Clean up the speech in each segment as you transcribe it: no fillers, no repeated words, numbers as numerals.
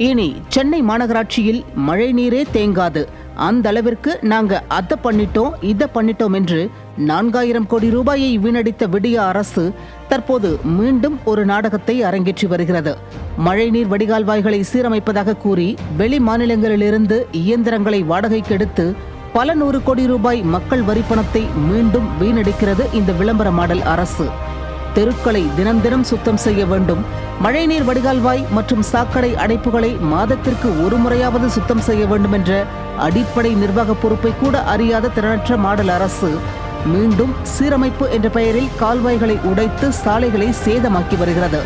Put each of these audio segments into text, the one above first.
இனி சென்னை மாநகராட்சியில் மழை நீரே தேங்காது, அந்த அளவிற்கு நாங்க அதை பண்ணிட்டோம் இதை பண்ணிட்டோம் என்று 4000 கோடி ரூபாயை வீணடித்த விடிய அரசு தற்போது மீண்டும் ஒரு நாடகத்தை அரங்கேற்றி வருகிறது. மழைநீர் வடிகால்வாய்களை சீரமைப்பதாக கூறி வெளி மாநிலங்களிலிருந்து இயந்திரங்களை வாடகைக்கு எடுத்து பல 100 கோடி ரூபாய் மக்கள் வரிப்பணத்தை மீண்டும் வீணடிக்கிறது இந்த விளம்பர மாடல் அரசு. தெருக்களை தினம் தினம் சுத்தம் செய்ய வேண்டும், மழைநீர் வடிகால்வாய் மற்றும் சாக்கடை அடைப்புகளை மாதத்திற்கு ஒரு முறையாவது சுத்தம் செய்ய வேண்டும் என்ற அடிப்படை நிர்வாக பொறுப்பை கூட அறியாத திறனற்ற மாடல் அரசு மீண்டும் சீரமைப்பு என்ற பெயரில் கால்வாய்களை உடைத்து சாலைகளை சேதமாக்கி வருகிறது.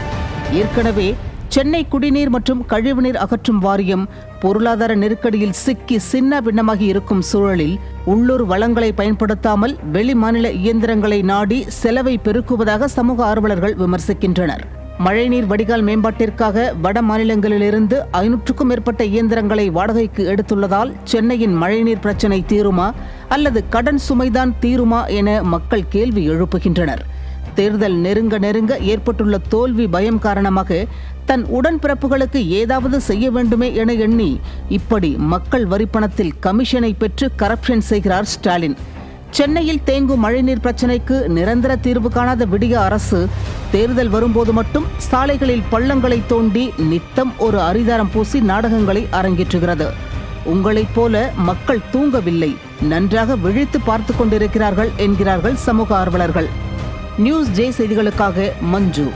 ஏற்கனவே சென்னை குடிநீர் மற்றும் கழிவுநீர் அகற்றும் வாரியம் பொருளாதார நெருக்கடியில் சிக்கி சின்ன பின்னமாகி இருக்கும் சூழலில் உள்ளூர் வளங்களை பயன்படுத்தாமல் வெளி மாநில இயந்திரங்களை நாடி செலவை பெருக்குவதாக சமூக ஆர்வலர்கள் விமர்சிக்கின்றனர். மழைநீர் வடிகால் மேம்பாட்டிற்காக வட மாநிலங்களிலிருந்து 500க்கும் மேற்பட்ட இயந்திரங்களை வாடகைக்கு எடுத்துள்ளதால் சென்னையின் மழைநீர் பிரச்சினை தீருமா அல்லது கடன் சுமைதான் தீருமா என மக்கள் கேள்வி எழுப்புகின்றனர். தேர்தல் நெருங்க நெருங்க ஏற்பட்டுள்ள தோல்வி பயம் காரணமாக தன் உடன்பிறப்புகளுக்கு ஏதாவது செய்ய வேண்டுமே என எண்ணி இப்படி மக்கள் வரிப்பணத்தில் கமிஷனை பெற்று கரப்ஷன் செய்கிறார் ஸ்டாலின். சென்னையில் தேங்கும் மழைநீர் பிரச்சினைக்கு நிரந்தர தீர்வு காணாத விடிய அரசு தேர்தல் வரும்போது மட்டும் சாலைகளில் பள்ளங்களை தோண்டி நித்தம் ஒரு அரிதாரம் பூசி நாடகங்களை அரங்கேற்றுகிறது. உங்களைப் போல மக்கள் தூங்கவில்லை, நன்றாக விழித்து பார்த்து கொண்டிருக்கிறார்கள் என்கிறார்கள் சமூக ஆர்வலர்கள். நியூஸ் ஜே செய்திகளுக்காக மஞ்சு.